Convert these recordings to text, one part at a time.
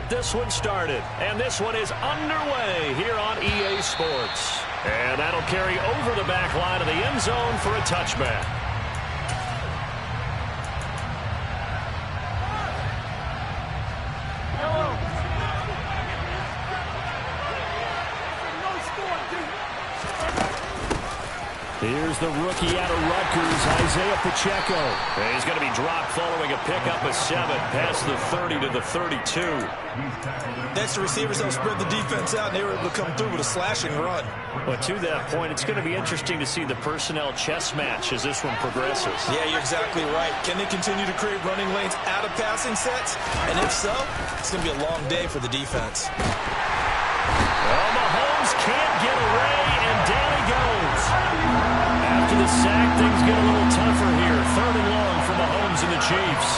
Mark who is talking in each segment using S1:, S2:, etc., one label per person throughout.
S1: get this one started. And this one is underway here on EA Sports. And that'll carry over the back line of the end zone for a touchback. Here's the rookie out of Rutgers, Isaiah Pacheco. He's going to be dropped following a pickup of 7 past the 30 to the 32.
S2: That's the receivers that spread the defense out, and they were able to come through with a slashing run.
S1: But to that point, it's going to be interesting to see the personnel chess match as this one progresses.
S2: Yeah, you're exactly right. Can they continue to create running lanes out of passing sets? And if so, it's going to be a long day for the defense.
S1: Well, Mahomes can't get away, and down he goes. After the sack, things get a little tougher here. 3rd and long for Mahomes and the Chiefs.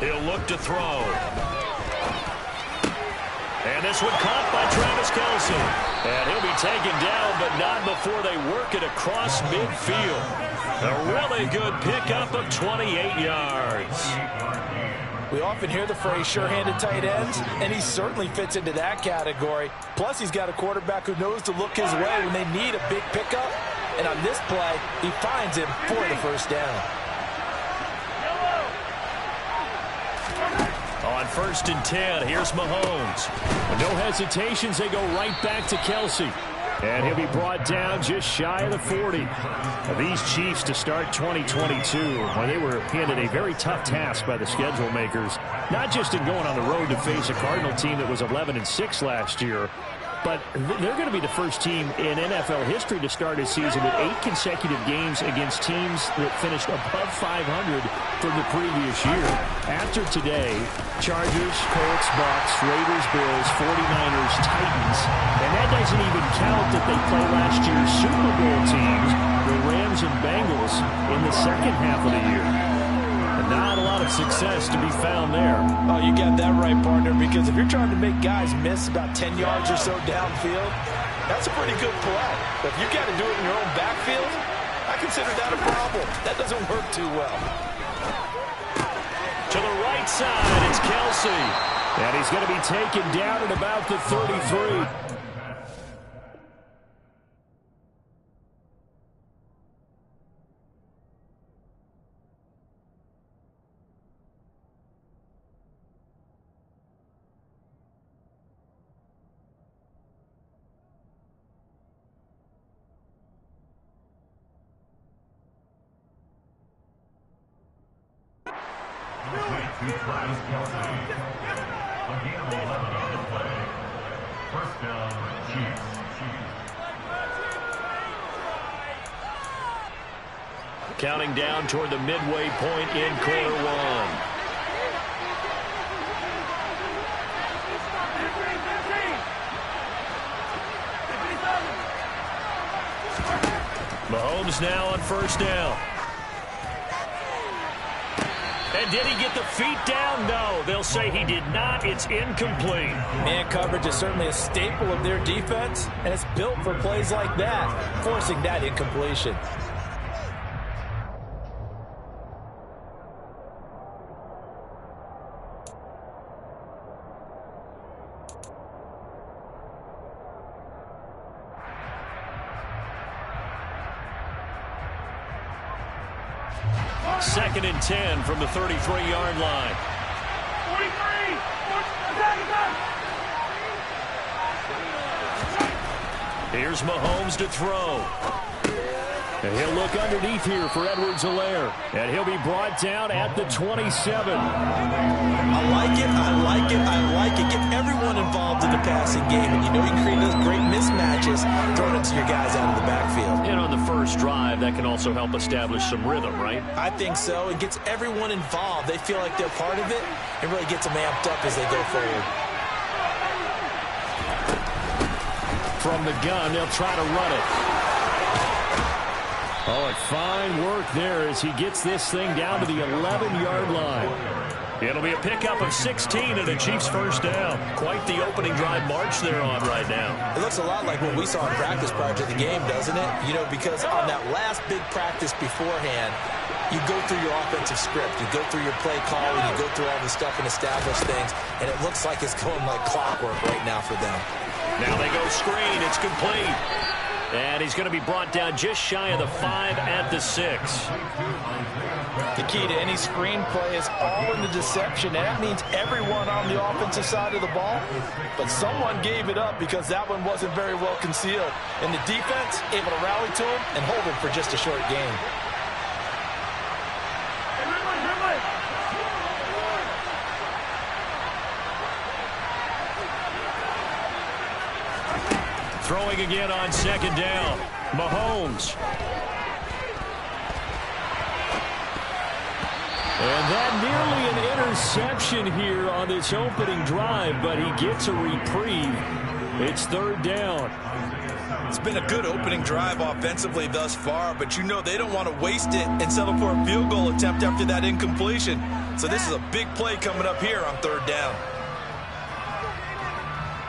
S1: He'll look to throw. And this one caught by Travis Kelce. And he'll be taken down, but not before they work it across midfield. A really good pickup of 28 yards.
S2: We often hear the phrase sure-handed tight ends, and he certainly fits into that category. Plus, he's got a quarterback who knows to look his way when they need a big pickup. And on this play, he finds him for the first down.
S1: On 1st and 10, here's Mahomes. No hesitations, they go right back to Kelce. And he'll be brought down just shy of the 40. These Chiefs to start 2022, when they were handed a very tough task by the schedule makers, not just in going on the road to face a Cardinal team that was 11-6 last year, but they're going to be the first team in NFL history to start a season with 8 consecutive games against teams that finished above 500 from the previous year. After today, Chargers, Colts, Bucks, Raiders, Bills, 49ers, Titans, and that doesn't even count that they play last year's Super Bowl teams, the Rams and Bengals, in the second half of the year. Not a lot of success to be found there.
S2: Oh, you got that right, partner, because if you're trying to make guys miss about 10 yards or so downfield, that's a pretty good play. But if you got to do it in your own backfield, I consider that a problem. That doesn't work too well.
S1: To the right side, it's Kelce. And he's going to be taken down at about the 33. Counting down toward the midway point in quarter one. Mahomes now on 1st down. And did he get the feet down? No, they'll say he did not. It's incomplete.
S2: Man coverage is certainly a staple of their defense, and it's built for plays like that, forcing that incompletion.
S1: Second and 10 from the 33-yard line. 43. Here's Mahomes to throw. And he'll look underneath here for Edwards-Helaire. And he'll be brought down at the 27.
S2: I like it, I like it, I like it. Get everyone involved in the passing game. And you know you can create those great mismatches throwing it to your guys out of the backfield.
S1: And on the first drive, that can also help establish some rhythm, right?
S2: I think so. It gets everyone involved. They feel like they're part of it. It really gets them amped up as they go forward.
S1: From the gun, they'll try to run it. Oh, and fine work there as he gets this thing down to the 11-yard line. It'll be a pickup of 16 and a Chiefs first down. Quite the opening drive march they're on right now.
S2: It looks a lot like what we saw in practice prior to the game, doesn't it? You know, because on that last big practice beforehand, you go through your offensive script, you go through your play calling, you go through all the stuff and establish things, and it looks like it's going like clockwork right now for them.
S1: Now they go screen. It's complete. And he's going to be brought down just shy of the 5 at the 6.
S2: The key to any screen play is all in the deception. And that means everyone on the offensive side of the ball. But someone gave it up because that one wasn't very well concealed. And the defense able to rally to him and hold him for just a short game.
S1: Throwing again on second down. Mahomes. And that nearly an interception here on this opening drive, but he gets a reprieve. It's third down.
S2: It's been a good opening drive offensively thus far, but you know they don't want to waste it and settle for a field goal attempt after that incompletion. So this is a big play coming up here on third down.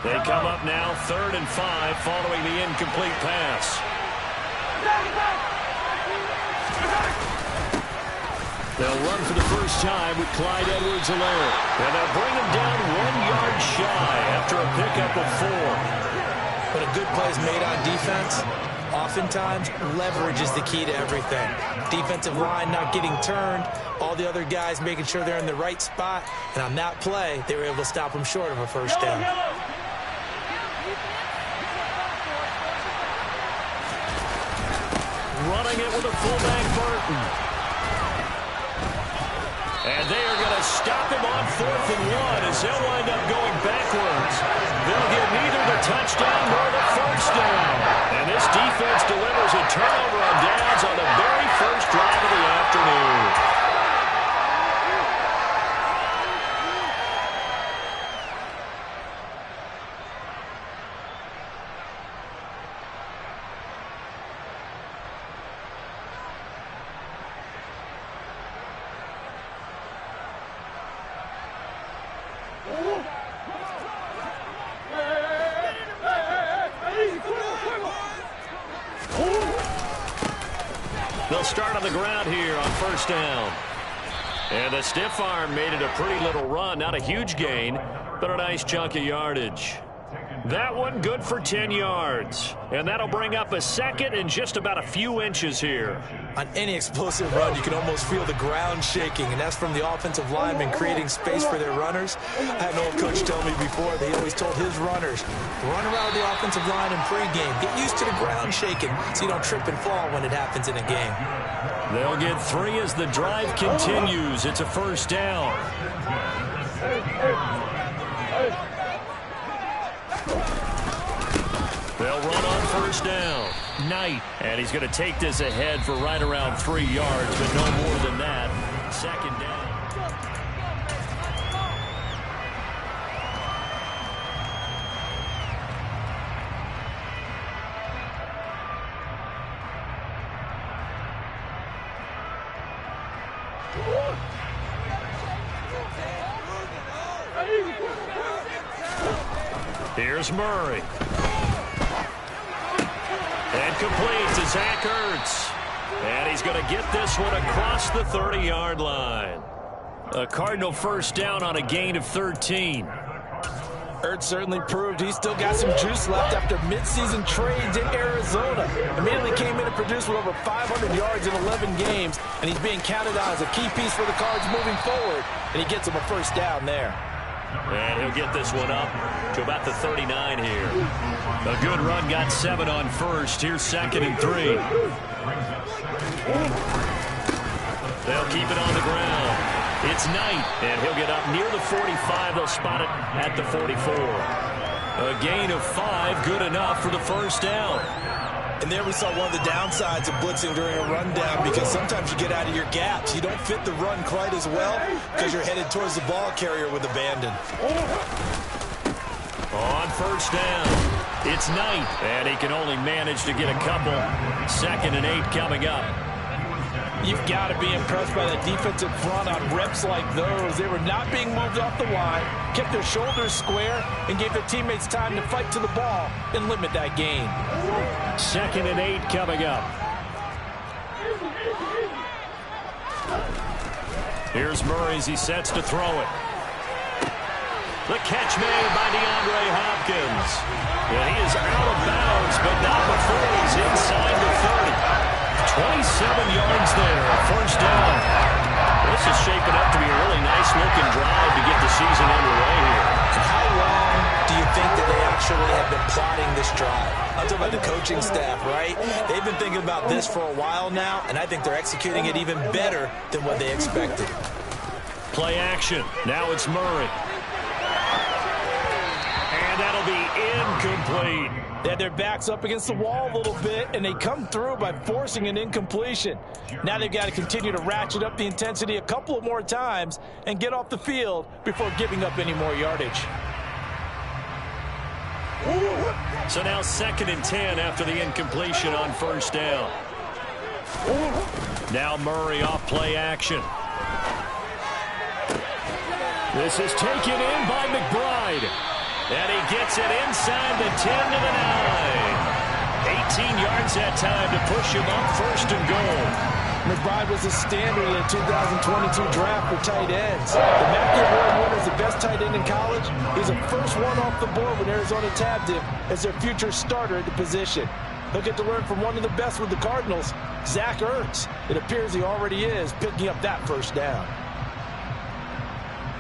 S1: They come up now, 3rd and 5, following the incomplete pass. They'll run for the first time with Clyde Edwards-Helaire. And they'll bring him down 1 yard shy after a pickup of 4.
S2: When a good play is made on defense, oftentimes leverage is the key to everything. Defensive line not getting turned, all the other guys making sure they're in the right spot. And on that play, they were able to stop him short of a first down.
S1: Running it with a fullback, Burton. And they are going to stop him on 4th and 1 as they'll wind up going backwards. They'll get neither the touchdown nor the first down. And this defense delivers a turnover on downs on the very first drive of the afternoon. They'll start on the ground here on first down. And the stiff arm made it a pretty little run. Not a huge gain, but a nice chunk of yardage. That one good for 10 yards. And that'll bring up a 2nd and just about a few inches here.
S2: On any explosive run, you can almost feel the ground shaking, and that's from the offensive linemen creating space for their runners. I had an old coach tell me before, they always told his runners, run around the offensive line in pregame. Get used to the ground shaking so you don't trip and fall when it happens in a game.
S1: They'll get 3 as the drive continues. It's a first down. They'll run on first down. Knight. And he's going to take this ahead for right around 3 yards, but no more than that. Second down. Here's Murray. And complete to Zach Ertz. And he's going to get this one across the 30-yard line. A Cardinal first down on a gain of 13.
S2: Ertz certainly proved he's still got some juice left after midseason trades in Arizona. Immediately came in and produced with over 500 yards in 11 games, and he's being counted on as a key piece for the Cards moving forward, and he gets him a first down there.
S1: And he'll get this one up to about the 39 here. A good run, got 7 on first. Here's 2nd and 3. They'll keep it on the ground. It's Knight, and he'll get up near the 45. They'll spot it at the 44. A gain of 5, good enough for the first down.
S2: And there we saw one of the downsides of blitzing during a rundown, because sometimes you get out of your gaps. You don't fit the run quite as well because you're headed towards the ball carrier with abandon.
S1: On first down, it's Knight, and he can only manage to get a couple. 2nd and 8 coming up.
S2: You've got to be impressed by that defensive front on reps like those. They were not being moved off the line, kept their shoulders square, and gave their teammates time to fight to the ball and limit that gain.
S1: 2nd and 8 coming up. Here's Murray as he sets to throw it. The catch made by DeAndre Hopkins. And he is out of bounds, but not before he's inside the 30. 27 yards there, 1st down. This is shaping up to be a really nice-looking drive to get the season underway here.
S2: And how long do you think that they actually have been plotting this drive? I'm talking about the coaching staff, right? They've been thinking about this for a while now, and I think they're executing it even better than what they expected.
S1: Play action. Now it's Murray. And that'll be incomplete.
S2: They had their backs up against the wall a little bit, and they come through by forcing an incompletion. Now they've got to continue to ratchet up the intensity a couple of more times and get off the field before giving up any more yardage.
S1: So now 2nd and 10 after the incompletion on 1st down. Now Murray off play action. This is taken in by McBride. And he gets it inside the 10 to the 9. 18 yards that time to push him up 1st and goal.
S2: McBride was a standard in the 2022 draft for tight ends. The Mackey Award winner is the best tight end in college. He's the first one off the board when Arizona tabbed him as their future starter at the position. They'll get to learn from one of the best with the Cardinals, Zach Ertz. It appears he already is picking up that 1st down.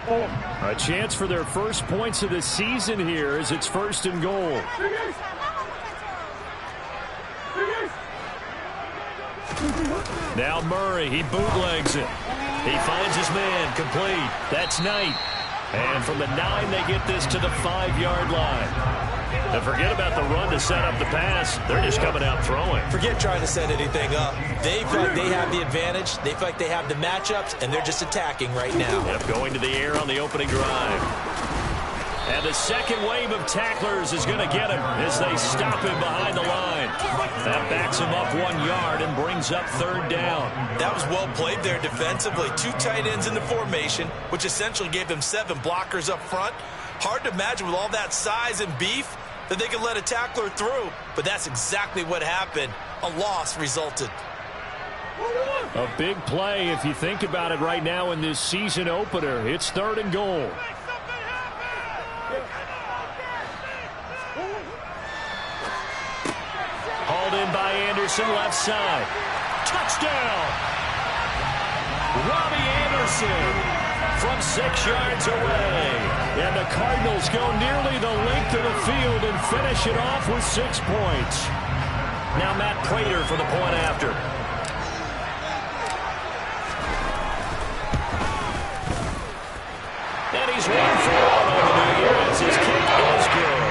S1: A chance for their first points of the season here as it's 1st and goal. Now Murray, he bootlegs it. He finds his man, complete. That's Knight. And from the 9, they get this to the 5-yard line. And forget about the run to set up the pass. They're just coming out throwing.
S2: Forget trying to set anything up. They feel like they have the advantage. They feel like they have the matchups, and they're just attacking right now.
S1: Yep, going to the air on the opening drive. And the 2nd wave of tacklers is going to get him as they stop him behind the line. That backs him up 1 yard and brings up 3rd down.
S2: That was well played there defensively. 2 tight ends in the formation, which essentially gave them 7 blockers up front. Hard to imagine with all that size and beef that they could let a tackler through, but that's exactly what happened. A loss resulted.
S1: A big play if you think about it right now in this season opener. It's 3rd and goal. Hauled in by Anderson, left side. Touchdown! Robbie Anderson from 6 yards away. And the Cardinals go nearly the length of the field and finish it off with 6 points. Now Matt Prater for the point after. And he's 1 for 1 on the new year as his kick is good.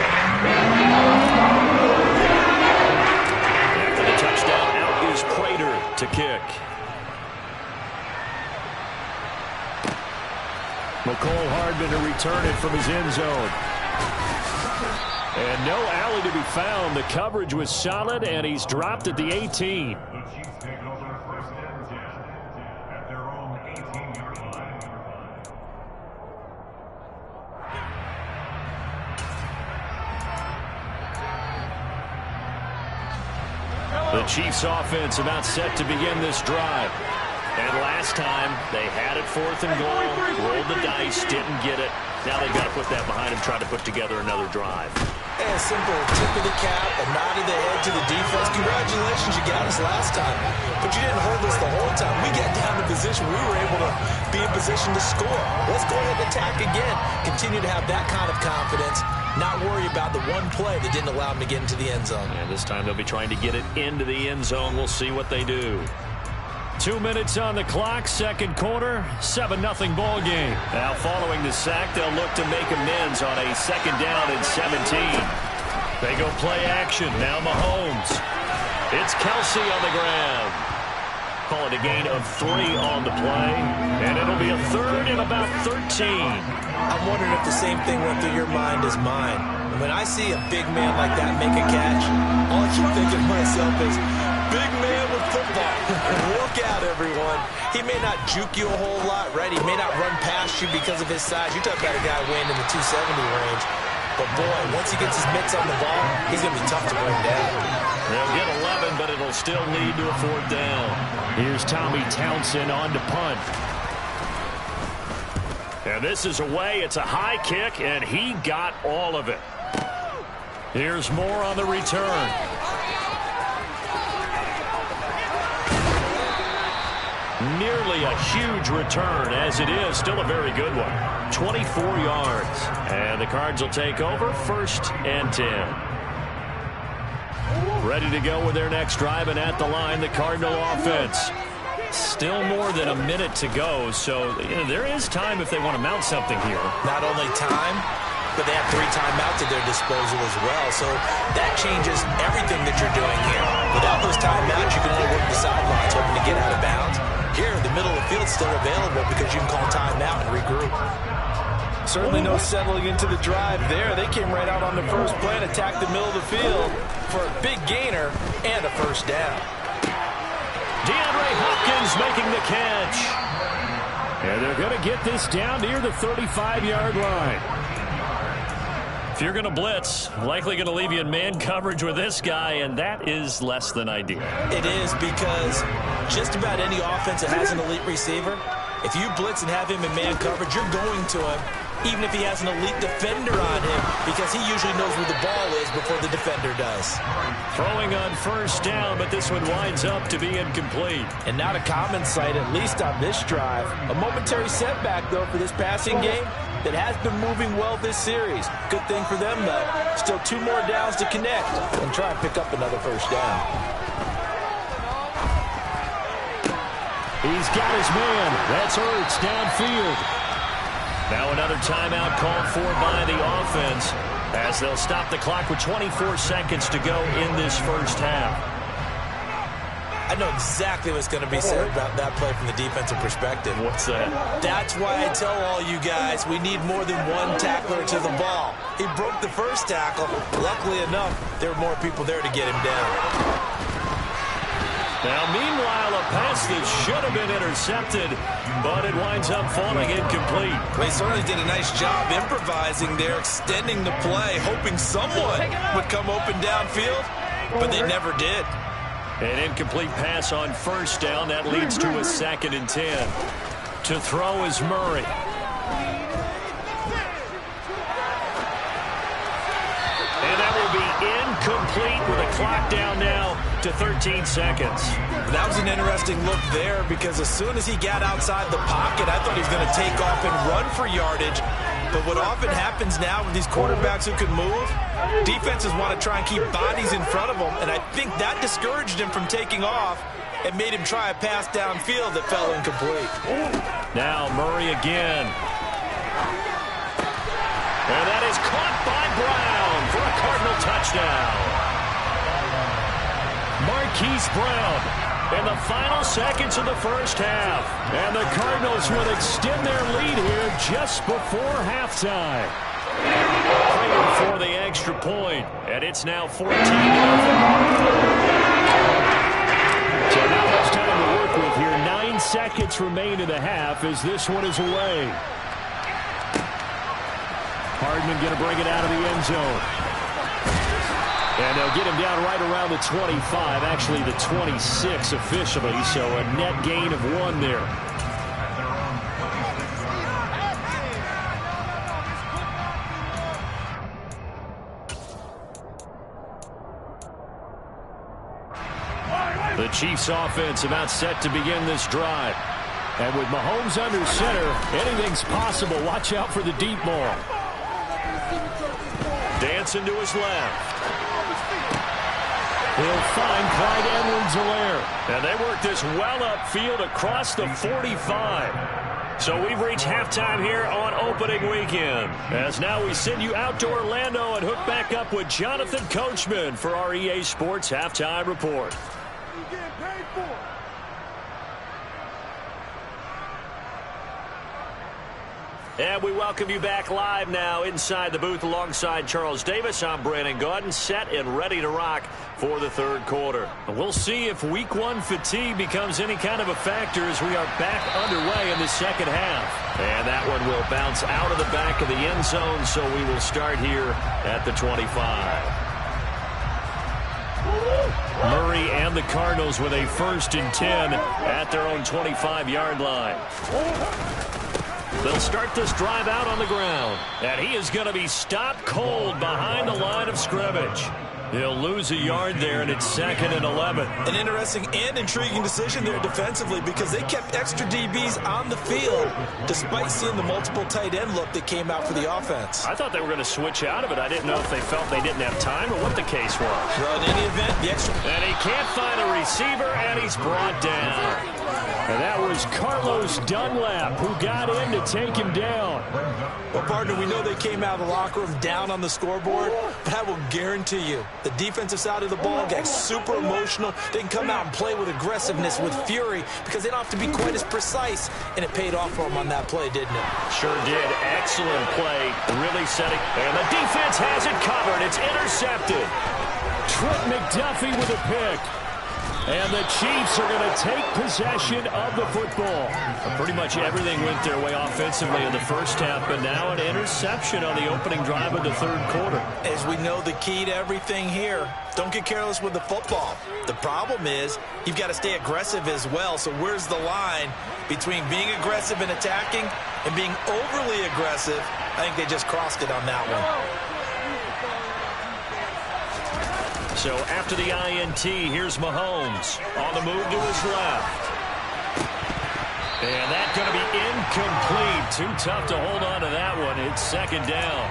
S1: After the touchdown, out is Prater to kick. McCole Hardman to return it from his end zone. And no alley to be found. The coverage was solid, and he's dropped at the 18. The Chiefs offense about set to begin this drive. And last time, they had it 4th and goal, rolled the dice, didn't get it. Now they've got to put that behind them, try to put together another drive.
S2: And a simple tip of the cap, a nod of the head to the defense. Congratulations, you got us last time. But you didn't hold us the whole time. We got down to position. We were able to be in position to score. Let's go ahead and attack again. Continue to have that kind of confidence. Not worry about the one play that didn't allow them to get into the end zone.
S1: And this time they'll be trying to get it into the end zone. We'll see what they do. 2 minutes on the clock, 2nd quarter, 7-0 ball game. Now following the sack, they'll look to make amends on a 2nd down and 17. They go play action. Now Mahomes. It's Kelce on the ground. Call it a gain of 3 on the play. And it'll be a 3rd and about 13.
S2: I'm wondering if the same thing went through your mind as mine. When I see a big man like that make a catch, all I keep thinking to myself is, big man with football. Look out, everyone. He may not juke you a whole lot, right? He may not run past you because of his size. You're talking about a guy weighing in the 270 range. But, boy, once he gets his mitts on the ball, he's going to be tough to bring down.
S1: They'll get 11, but it'll still lead to a 4th down. Here's Tommy Townsend on to punt. And this is away. It's a high kick, and he got all of it. Here's Moore on the return. Nearly a huge return, as it is still a very good one. 24 yards. And the Cards will take over 1st and 10. Ready to go with their next drive, and at the line, the Cardinal offense. Still more than a minute to go, so there is time if they want to mount something here.
S2: Not only time, but they have 3 timeouts at their disposal as well. So that changes everything that you're doing here. Without those timeouts, you can only work the sidelines, hoping to get out of bounds. Here, the middle of the field is still available because you can call timeout and regroup. Certainly no settling into the drive there. They came right out on the first play and attacked the middle of the field for a big gainer and a 1st down.
S1: DeAndre Hopkins making the catch. And they're going to get this down near the 35-yard line. If you're going to blitz, likely going to leave you in man coverage with this guy, and that is less than ideal.
S2: It is, because just about any offense that has an elite receiver, if you blitz and have him in man coverage, you're going to him, even if he has an elite defender on him, because he usually knows where the ball is before the defender does.
S1: Throwing on 1st down, but this one winds up to be incomplete.
S2: And not a common sight, at least on this drive. A momentary setback, though, for this passing game that has been moving well this series. Good thing for them, though. Still 2 more downs to connect and try and pick up another 1st down.
S1: He's got his man. That's Ertz downfield. Now another timeout called for by the offense as they'll stop the clock with 24 seconds to go in this 1st half.
S2: I know exactly what's going to be said about that play from the defensive perspective.
S1: What's that?
S2: That's why I tell all you guys we need more than one tackler to the ball. He broke the first tackle. Luckily enough, there were more people there to get him down.
S1: Now, meanwhile, a pass that should have been intercepted, but it winds up falling incomplete.
S2: They certainly did a nice job improvising there, extending the play, hoping someone would come open downfield, but they never did.
S1: An incomplete pass on 1st down. That leads to a 2nd and 10. To throw is Murray. And that will be incomplete with a clock down now to 13 seconds.
S2: That was an interesting look there because as soon as he got outside the pocket, I thought he was going to take off and run for yardage. But what often happens now with these quarterbacks who can move, defenses want to try and keep bodies in front of them, and I think that discouraged him from taking off and made him try a pass downfield that fell incomplete.
S1: Now Murray again. And that is caught by Brown for a Cardinal touchdown. Marquise Brown in the final seconds of the 1st half. And the Cardinals will extend their lead here just before halftime. Praying for the extra point, and it's now 14-0. So not much time to work with here. 9 seconds remain in the half as this one is away. Hardman going to bring it out of the end zone. And they'll get him down right around the 25, actually the 26 officially, so a net gain of 1 there. The Chiefs offense about set to begin this drive. And with Mahomes under center, anything's possible. Watch out for the deep ball. Dancing to his left. He'll find Clyde Edwards-Helaire. And they work this well upfield across the 45. So we've reached halftime here on opening weekend. As now we send you out to Orlando and hook back up with Jonathan Coachman for our EA Sports Halftime Report. And we welcome you back live now inside the booth alongside Charles Davis. I'm Brandon Gaudin, set and ready to rock for the third quarter. We'll see if week one fatigue becomes any kind of a factor as we are back underway in the second half. And that one will bounce out of the back of the end zone, so we will start here at the 25. Murray and the Cardinals with a 1st and 10 at their own 25-yard line. They'll start this drive out on the ground. And he is going to be stopped cold behind the line of scrimmage. He'll lose a yard there, and it's 2nd and 11.
S2: An interesting and intriguing decision there defensively because they kept extra DBs on the field despite seeing the multiple tight end look that came out for the offense.
S1: I thought they were going to switch out of it. I didn't know if they felt they didn't have time or what the case was.
S2: Well, in any event, the extra...
S1: And he can't find a receiver, and he's brought down. And that was Carlos Dunlap who got in to take him down.
S2: Well, partner, we know they came out of the locker room down on the scoreboard, but I will guarantee you the defensive side of the ball got super emotional. They can come out and play with aggressiveness, with fury, because they don't have to be quite as precise, and it paid off for them on that play, didn't it?
S1: Sure did. Excellent play. Really setting. And the defense has it covered. It's intercepted. Trent McDuffie with a pick. And the Chiefs are going to take possession of the football. Pretty much everything went their way offensively in the first half, but now an interception on the opening drive of the third quarter.
S2: As we know, the key to everything here, don't get careless with the football. The problem is you've got to stay aggressive as well. So where's the line between being aggressive and attacking and being overly aggressive? I think they just crossed it on that one.
S1: So after the INT, here's Mahomes on the move to his left. And that's going to be incomplete. Too tough to hold on to that one. It's 2nd down.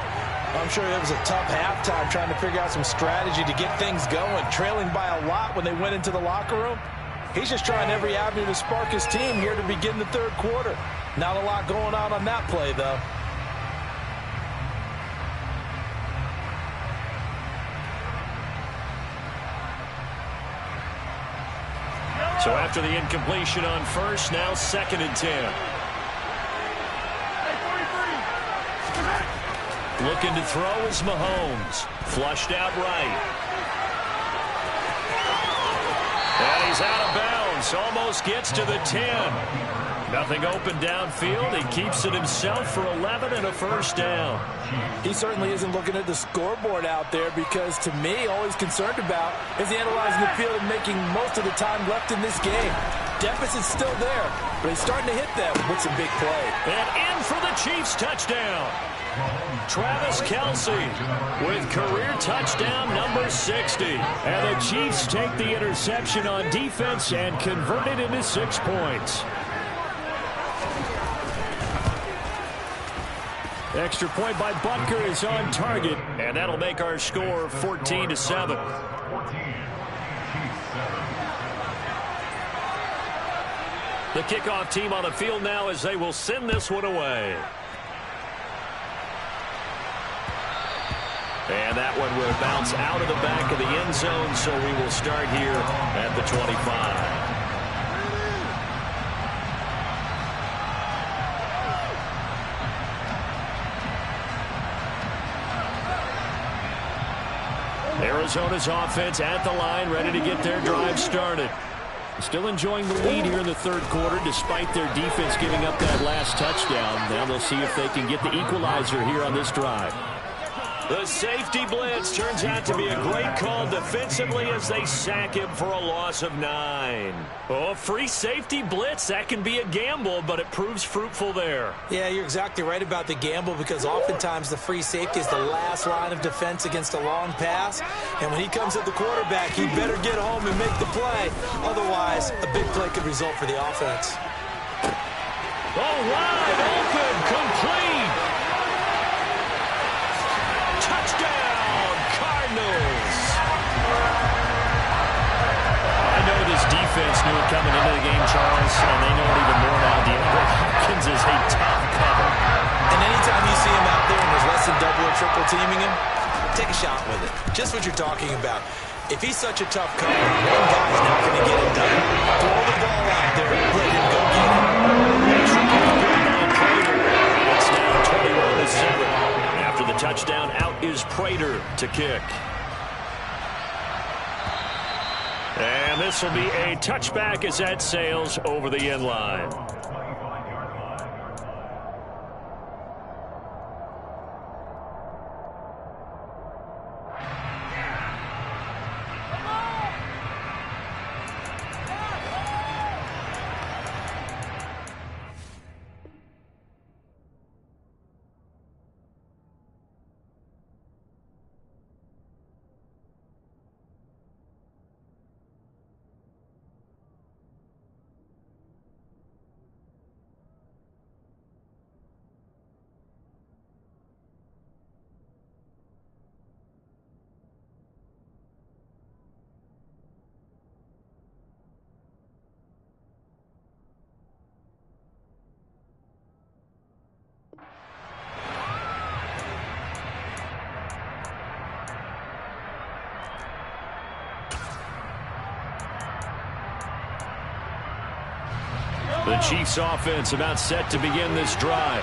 S2: I'm sure it was a tough halftime trying to figure out some strategy to get things going, trailing by a lot when they went into the locker room. He's just trying every avenue to spark his team here to begin the third quarter. Not a lot going on that play, though.
S1: So after the incompletion on first, now 2nd and 10. Looking to throw is Mahomes. Flushed out right. And he's out of bounds. Almost gets to the 10. Nothing open downfield. He keeps it himself for 11 and a 1st down.
S2: He certainly isn't looking at the scoreboard out there because, to me, all he's concerned about is analyzing the field and making most of the time left in this game. Deficit's still there, but he's starting to hit them with some big play.
S1: And in for the Chiefs touchdown. Travis Kelce with career touchdown number 60. And the Chiefs take the interception on defense and convert it into 6 points. Extra point by Butker is on target, and that'll make our score 14-7. The kickoff team on the field now as they will send this one away. And that one will bounce out of the back of the end zone, so we will start here at the 25. Arizona's offense at the line, ready to get their drive started. Still enjoying the lead here in the third quarter, despite their defense giving up that last touchdown. Now they'll see if they can get the equalizer here on this drive. The safety blitz turns out to be a great call defensively as they sack him for a loss of 9. Oh, free safety blitz, that can be a gamble, but it proves fruitful there.
S2: Yeah, you're exactly right about the gamble because oftentimes the free safety is the last line of defense against a long pass. And when he comes at the quarterback, he better get home and make the play. Otherwise, a big play could result for the offense.
S1: Oh, wide open, complete. Touchdown, Cardinals. I know this defense knew it coming into the game, Charles, and they know it even more now. DeAndre Hopkins is a tough cover.
S2: And anytime you see him out there and there's less than double or triple teaming him, take a shot with it. Just what you're talking about. If he's such a tough cover, one guy's not going to get it done. Throw the ball out there and let him go get it.
S1: It's now Prater to kick. And this will be a touchback as that sails over the end line. The Chiefs offense about set to begin this drive.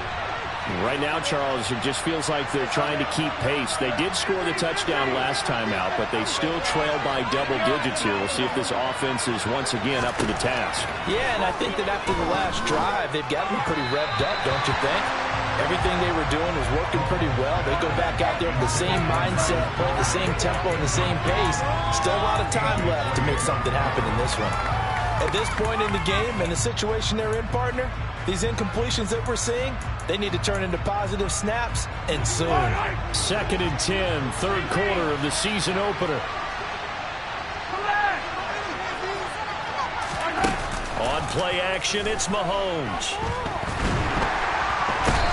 S1: Right now, Charles, it just feels like they're trying to keep pace. They did score the touchdown last time out, but they still trail by double digits here. We'll see if this offense is once again up to the task.
S2: Yeah, and I think that after the last drive, they've got to be pretty revved up, don't you think? Everything they were doing was working pretty well. They go back out there with the same mindset, playing the same tempo and the same pace. Still a lot of time left to make something happen in this one. At this point in the game and the situation they're in, partner, these incompletions that we're seeing, they need to turn into positive snaps, and soon.
S1: 2nd and 10, third quarter of the season opener. On play action, it's Mahomes.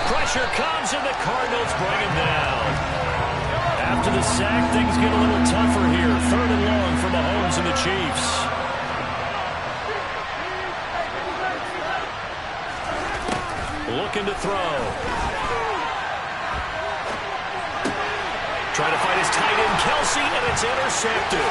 S1: Pressure comes, and the Cardinals bring him down. After the sack, things get a little tougher here. 3rd and long for Mahomes and the Chiefs. Looking to throw. Trying to find his tight end, Kelce, and it's intercepted.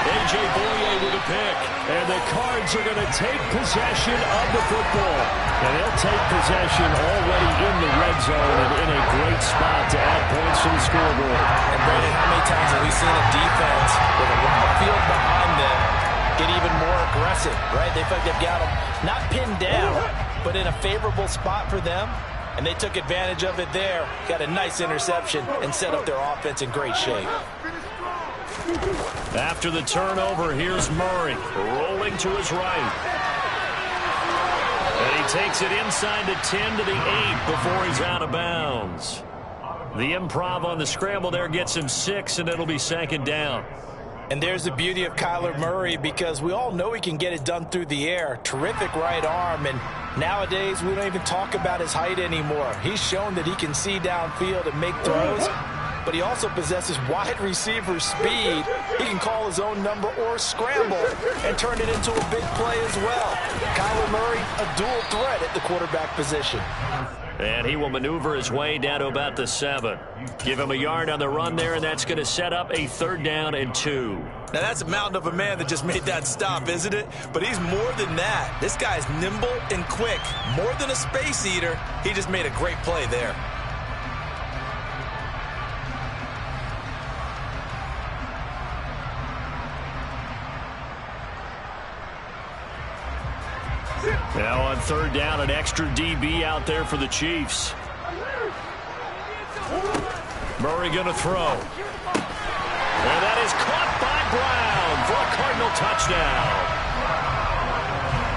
S1: A.J. Bouye with a pick. And the Cards are going to take possession of the football. And they'll take possession already in the red zone and in a great spot to add points to the scoreboard.
S2: And Brandon, how many times have we seen a defense with a lot of field behind them get even more aggressive, right? They feel like they've got them not pinned down, but in a favorable spot for them, and they took advantage of it there. Got a nice interception and set up their offense in great shape.
S1: After the turnover, here's Murray rolling to his right. And he takes it inside the 10 to the 8 before he's out of bounds. The improv on the scramble there gets him 6, and it'll be 2nd down.
S2: And there's the beauty of Kyler Murray, because we all know he can get it done through the air. Terrific right arm, and nowadays we don't even talk about his height anymore. He's shown that he can see downfield and make throws, but he also possesses wide receiver speed. He can call his own number or scramble and turn it into a big play as well. Kyler Murray, a dual threat at the quarterback position.
S1: And he will maneuver his way down to about the 7. Give him a yard on the run there, and that's going to set up a 3rd down and 2.
S2: Now, that's a mountain of a man that just made that stop, isn't it? But he's more than that. This guy's nimble and quick. More than a space eater, he just made a great play there.
S1: Now on 3rd down, an extra DB out there for the Chiefs. Murray going to throw. And that is caught by Brown for a Cardinal touchdown.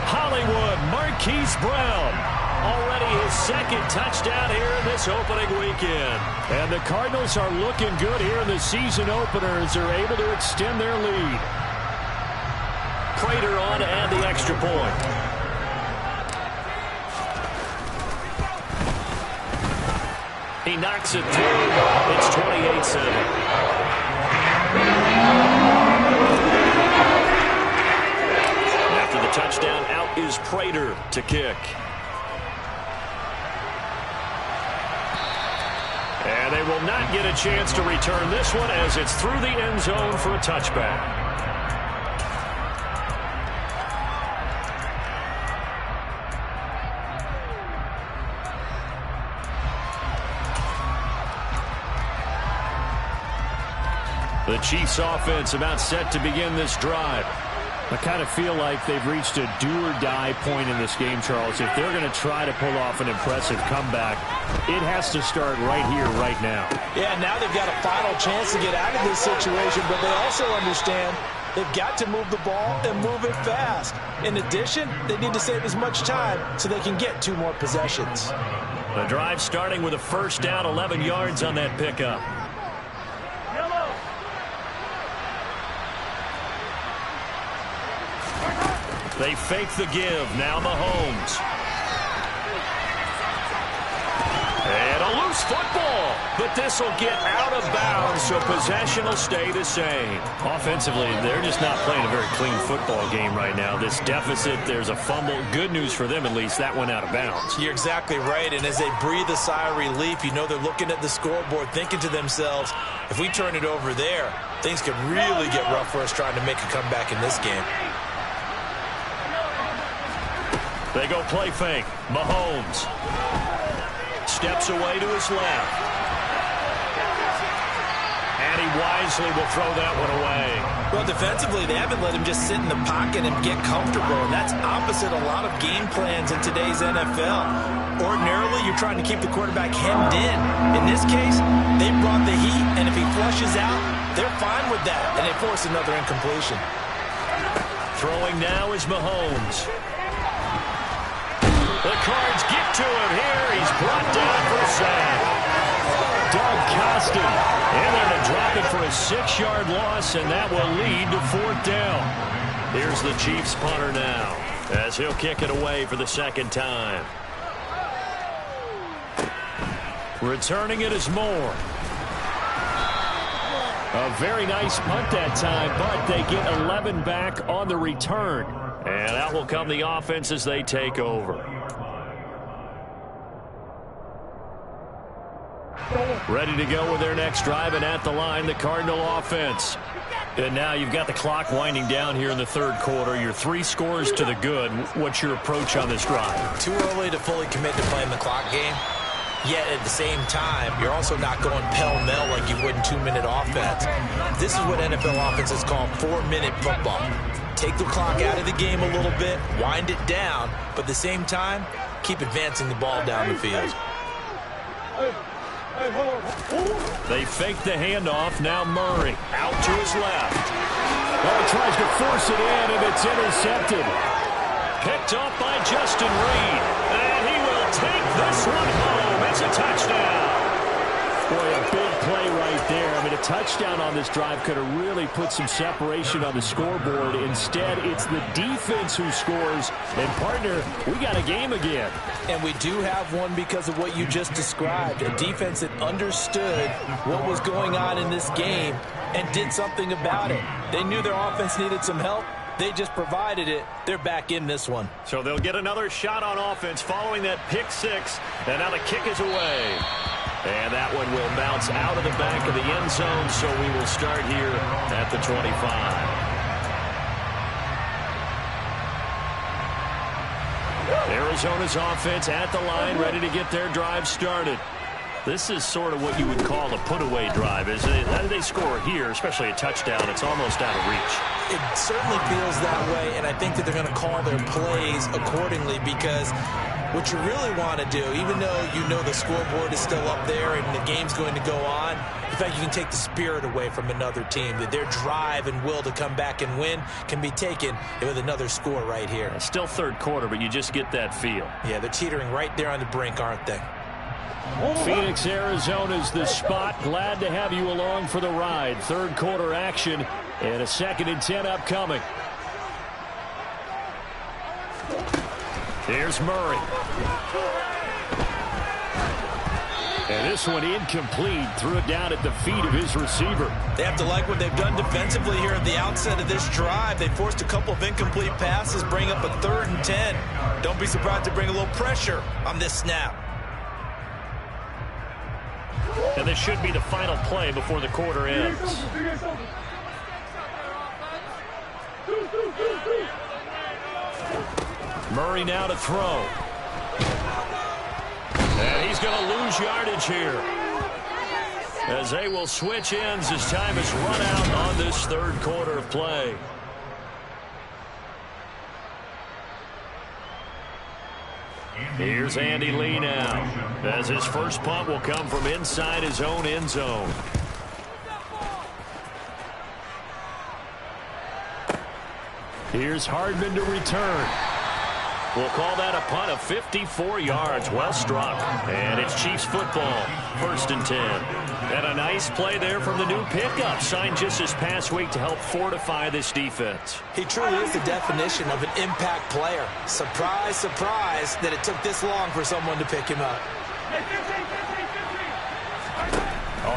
S1: Hollywood Marquise Brown. Already his 2nd touchdown here in this opening weekend. And the Cardinals are looking good here in the season opener as they're able to extend their lead. Prater on to add the extra point. He knocks it through. It's 28-7. After the touchdown, out is Prater to kick. And they will not get a chance to return this one as it's through the end zone for a touchback. The Chiefs offense about set to begin this drive. I kind of feel like they've reached a do-or-die point in this game, Charles. If they're going to try to pull off an impressive comeback, it has to start right here, right now.
S2: Yeah, now they've got a final chance to get out of this situation, but they also understand they've got to move the ball and move it fast. In addition, they need to save as much time so they can get 2 more possessions.
S1: The drive starting with a first down, 11 yards on that pickup. They fake the give. Now Mahomes. And a loose football. But this will get out of bounds, so possession will stay the same. Offensively, they're just not playing a very clean football game right now. This deficit, there's a fumble. Good news for them, at least. That went out of bounds.
S2: You're exactly right. And as they breathe a sigh of relief, you know they're looking at the scoreboard, thinking to themselves, if we turn it over there, things could really get rough for us trying to make a comeback in this game.
S1: They go play fake. Mahomes steps away to his left. And he wisely will throw that one away.
S2: Well, defensively, they haven't let him just sit in the pocket and get comfortable. And that's opposite a lot of game plans in today's NFL. Ordinarily, you're trying to keep the quarterback hemmed in. In this case, they brought the heat, and if he flushes out, they're fine with that. And they force another incompletion.
S1: Throwing now is Mahomes. The Cards get to him here. He's brought down for a sack. Doug Costin in there to drop it for a 6-yard loss, and that will lead to 4th down. Here's the Chiefs punter now as he'll kick it away for the second time. Returning it is Moore. A very nice punt that time, but they get 11 back on the return. And out will come the offense as they take over. Ready to go with their next drive, and at the line, the Cardinal offense. And now you've got the clock winding down here in the third quarter. Your 3 scores to the good. What's your approach on this drive?
S2: Too early to fully commit to playing the clock game. Yet at the same time, you're also not going pell-mell like you would in 2-minute offense. This is what NFL offenses call 4-minute football. Take the clock out of the game a little bit, wind it down, but at the same time, keep advancing the ball down the field.
S1: They fake the handoff. Now Murray out to his left. Oh, he tries to force it in, and it's intercepted. Picked up by Justin Reed. And he will take this one home. It's a touchdown. Boy, a big play right there. I mean, a touchdown on this drive could have really put some separation on the scoreboard. Instead, it's the defense who scores. And, partner, we got a game again.
S2: And we do have one because of what you just described. A defense that understood what was going on in this game and did something about it. They knew their offense needed some help. They just provided it. They're back in this one.
S1: So they'll get another shot on offense following that pick 6. And now the kick is away. And that one will bounce out of the back of the end zone, so we will start here at the 25. Arizona's offense at the line, ready to get their drive started. This is sort of what you would call a put-away drive. How do they score here, especially a touchdown? It's almost out of reach.
S2: It certainly feels that way, and I think that they're going to call their plays accordingly because what you really want to do, even though you know the scoreboard is still up there and the game's going to go on, in fact, you can take the spirit away from another team. That their drive and will to come back and win can be taken with another score right here.
S1: It's still third quarter, but you just get that feel.
S2: Yeah, they're teetering right there on the brink, aren't they?
S1: Phoenix, Arizona's the spot. Glad to have you along for the ride. Third quarter action and a 2nd and 10 upcoming. Here's Murray. And this one incomplete. Threw it down at the feet of his receiver.
S2: They have to like what they've done defensively here at the outset of this drive. They forced a couple of incomplete passes, bring up a 3rd and 10. Don't be surprised to bring a little pressure on this snap.
S1: And this should be the final play before the quarter ends. Murray now to throw. And he's going to lose yardage here. as they will switch ends as time has run out on this third quarter of play. Here's Andy Lee now, as his first punt will come from inside his own end zone. Here's Hardman to return. We'll call that a punt of 54 yards. Well struck. And it's Chiefs football. 1st and 10. And a nice play there from the new pickup. Signed just this past week to help fortify this defense.
S2: He truly is the definition of an impact player. Surprise, surprise that it took this long for someone to pick him up.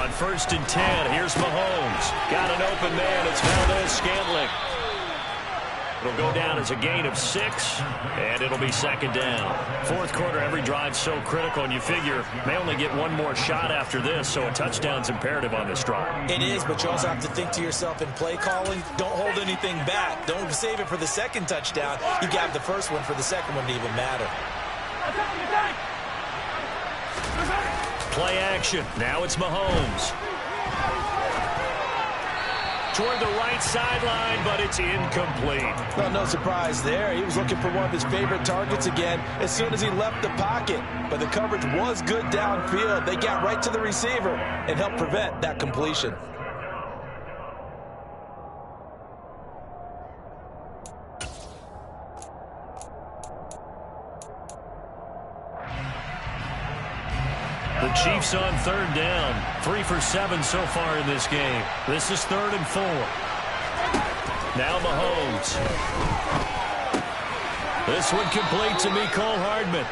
S1: On 1st and 10, here's Mahomes. Got an open man. It's Valdez-Scantling. It'll go down as a gain of 6, and it'll be 2nd down. 4th quarter, every drive's so critical, and you figure may only get one more shot after this, so a touchdown's imperative on this drive.
S2: It is, but you also have to think to yourself in play calling, don't hold anything back. Don't save it for the second touchdown. You got the first one for the second one to even matter.
S1: Play action. Now it's Mahomes. Toward the right sideline, but it's incomplete.
S2: Well, no surprise there. He was looking for one of his favorite targets again as soon as he left the pocket. But the coverage was good downfield. They got right to the receiver and helped prevent that completion.
S1: The Chiefs on 3rd down. 3 for 7 so far in this game. This is 3rd and 4. Now Mahomes. This one complete to Mecole Hardman.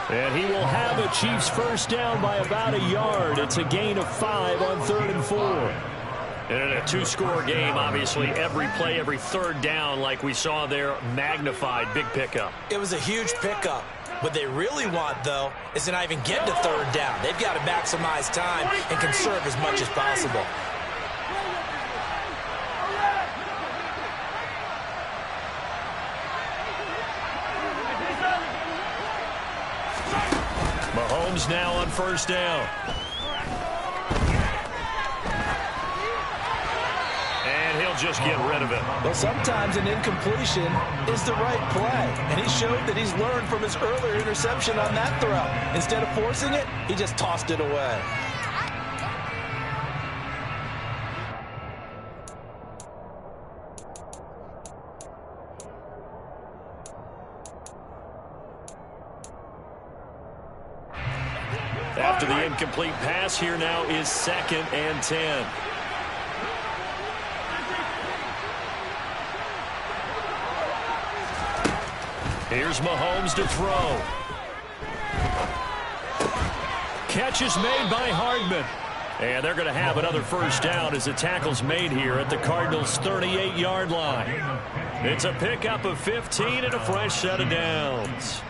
S1: And he will have a Chiefs first down by about a yard. It's a gain of 5 on 3rd and 4. And in a 2-score game, obviously, every play, every 3rd down, like we saw there, magnified. Big pickup.
S2: It was a huge pickup. What they really want, though, is to not even get to 3rd down. They've got to maximize time and conserve as much as possible.
S1: Mahomes now on 1st down. And he'll just get rid of it.
S2: Well, sometimes an incompletion is the right play. And he showed that he's learned from his earlier interception on that throw. Instead of forcing it, he just tossed it away.
S1: After the incomplete pass, here now is 2nd and 10. Here's Mahomes to throw. Catch is made by Hardman. And they're going to have another first down as the tackle's made here at the Cardinals' 38-yard line. It's a pickup of 15 and a fresh set of downs.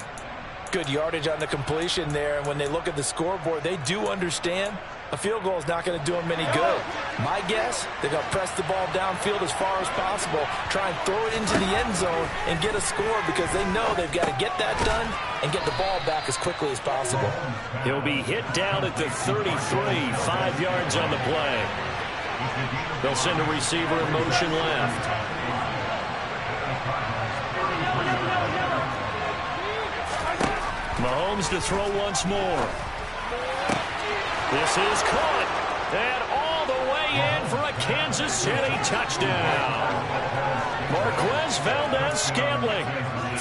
S2: Good yardage on the completion there, and when they look at the scoreboard, they do understand a field goal is not going to do them any good. My guess, they're going to press the ball downfield as far as possible, try and throw it into the end zone and get a score because they know they've got to get that done and get the ball back as quickly as possible.
S1: He'll be hit down at the 33, 5 yards on the play. They'll send a receiver in motion left. Mahomes to throw once more. This is caught. And all the way in for a Kansas City touchdown. Marquez Valdez-Scantling,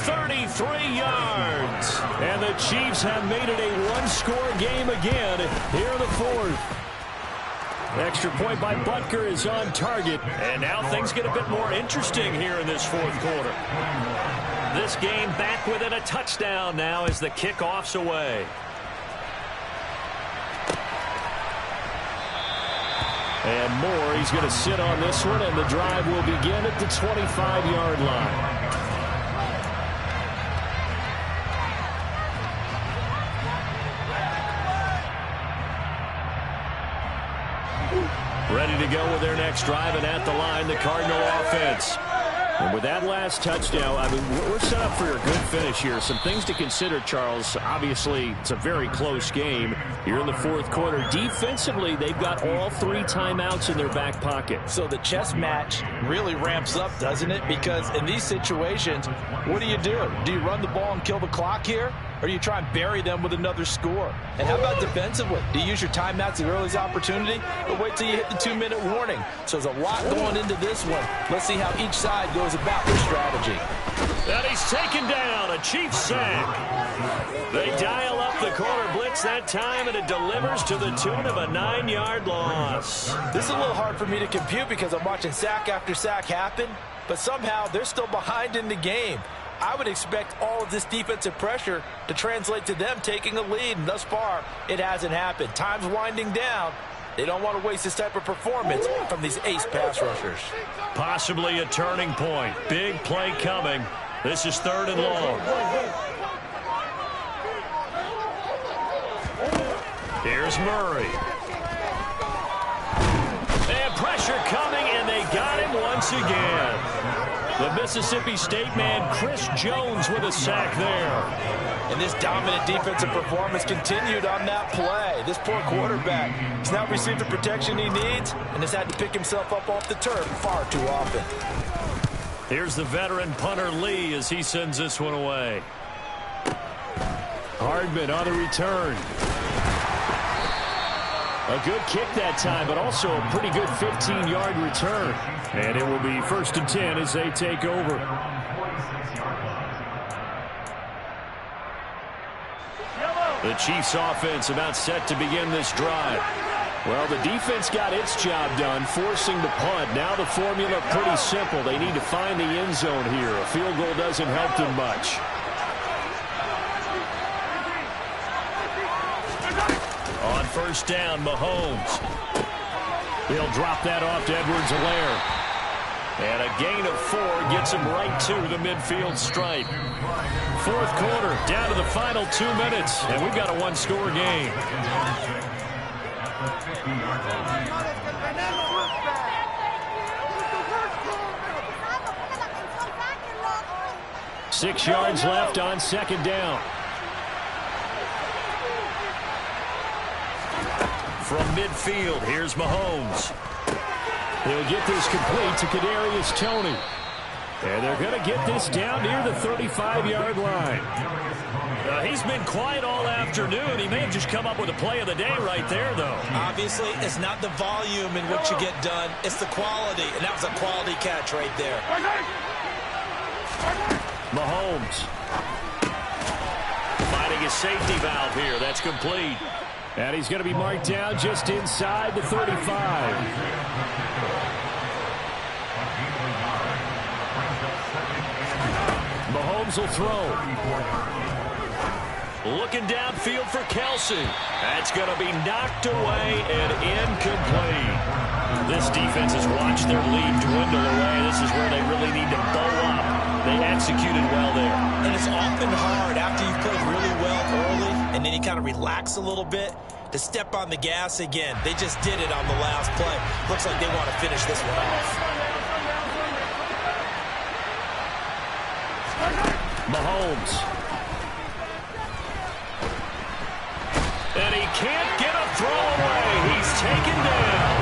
S1: 33 yards. And the Chiefs have made it a one-score game again here in the 4th. Extra point by Butker is on target. And now things get a bit more interesting here in this 4th quarter. This game back within a touchdown now as the kickoff's away. And Moore, he's going to sit on this one, and the drive will begin at the 25-yard line. Ready to go with their next drive, and at the line, the Cardinal offense. And with that last touchdown, I mean, we're set up for a good finish here. Some things to consider, Charles. Obviously, it's a very close game here in the fourth quarter. Defensively, they've got all 3 timeouts in their back pocket.
S2: So the chess match really ramps up, doesn't it? Because in these situations, what do? Do you run the ball and kill the clock here? Or do you try and bury them with another score? And how about defensively? Do you use your timeouts at earliest opportunity? Or wait till you hit the 2-minute warning? So there's a lot going into this one. Let's see how each side goes about their strategy.
S1: And he's taken down, a Chiefs sack. They dial up the corner blitz that time, and it delivers to the tune of a 9-yard loss.
S2: This is a little hard for me to compute because I'm watching sack after sack happen, but somehow they're still behind in the game. I would expect all of this defensive pressure to translate to them taking a lead, and thus far, it hasn't happened. Time's winding down. They don't want to waste this type of performance from these ace pass rushers.
S1: Possibly a turning point. Big play coming. This is 3rd and long. Here's Murray. And pressure coming, and they got him once again. The Mississippi State man, Chris Jones, with a sack there.
S2: And this dominant defensive performance continued on that play. This poor quarterback has now received the protection he needs and has had to pick himself up off the turf far too often.
S1: Here's the veteran punter Lee as he sends this one away. Hardman on the return. A good kick that time, but also a pretty good 15-yard return. And it will be 1st and 10 as they take over. The Chiefs offense about set to begin this drive. Well, the defense got its job done, forcing the punt. Now the formula pretty simple. They need to find the end zone here. A field goal doesn't help them much. On 1st down, Mahomes. He'll drop that off to Edwards-Helaire. And a gain of 4 gets him right to the midfield stripe. 4th quarter, down to the final 2 minutes, and we've got a 1-score game. Six yards left on 2nd down. From midfield, here's Mahomes. He'll get this complete to Kadarius Toney. And they're going to get this down near the 35-yard line. He's been quiet all afternoon. He may have just come up with a play of the day right there, though.
S2: Obviously, it's not the volume in which you get done. It's the quality, and that was a quality catch right there.
S1: Mahomes. Finding a safety valve here. That's complete. And he's going to be marked down just inside the 35. Mahomes will throw. Looking downfield for Kelce. That's going to be knocked away and incomplete. This defense has watched their lead dwindle away. This is where they really need to bow up. They executed well there. And it's often hard after you've played really well early and then you kind of relax a little bit to step on the gas again. They just did it on the last play. Looks like they want to finish this one off. Mahomes. And he can't get a throw away. He's taken down.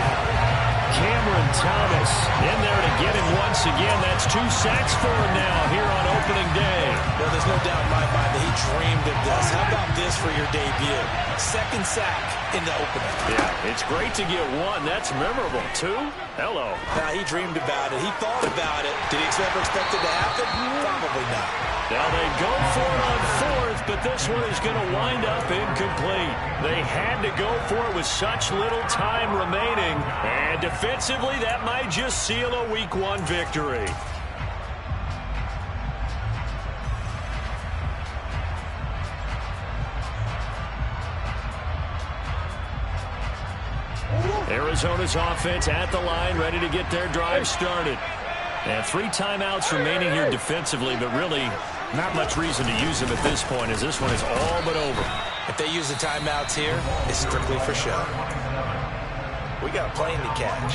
S1: Cameron Thomas in there to get him once again. That's 2 sacks for him now here on opening day. Well, there's no doubt in my mind that he dreamed of this. How about this for your debut? 2nd sack in the opener. Yeah, it's great to get 1. That's memorable. 2? Hello. Now, he dreamed about it. He thought about it. Did he ever expect it to happen? Probably not. Now they go for it on 4th, but this one is going to wind up incomplete. They had to go for it with such little time remaining. And defensively, that might just seal a Week 1 victory. Arizona's offense at the line, ready to get their drive started. And 3 timeouts remaining here defensively, but really not much reason to use them at this point, as this one is all but over. If they use the timeouts here, it's strictly for show. We got a plane to catch.